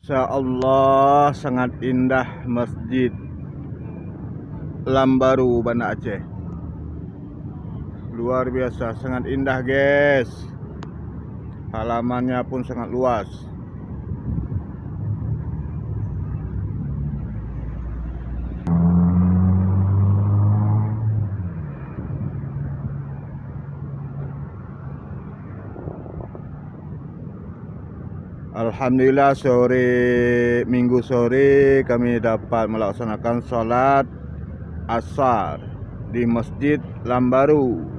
Masya Allah, sangat indah Masjid Lambaru, Banda Aceh. Luar biasa, sangat indah guys. Halamannya pun sangat luas. Alhamdulillah, Minggu sore kami dapat melaksanakan sholat Ashar di Masjid Lambaru.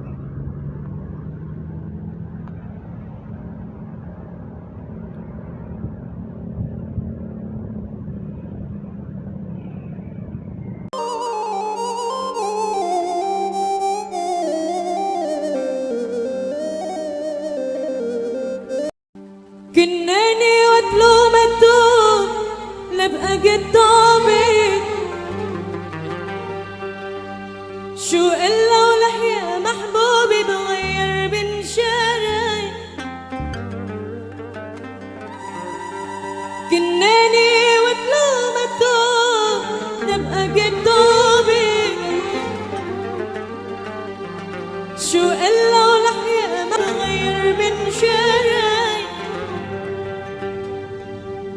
كناني واتلو مكتوب لبقى قد ضابط شو إلا ولحيا محبوبي بغير بين شاري كناني واتلو مكتوب لبقى قد ضابط شو إلا ولحيا بغير بين شاري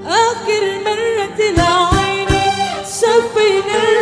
آخر مرة لعيني صفينا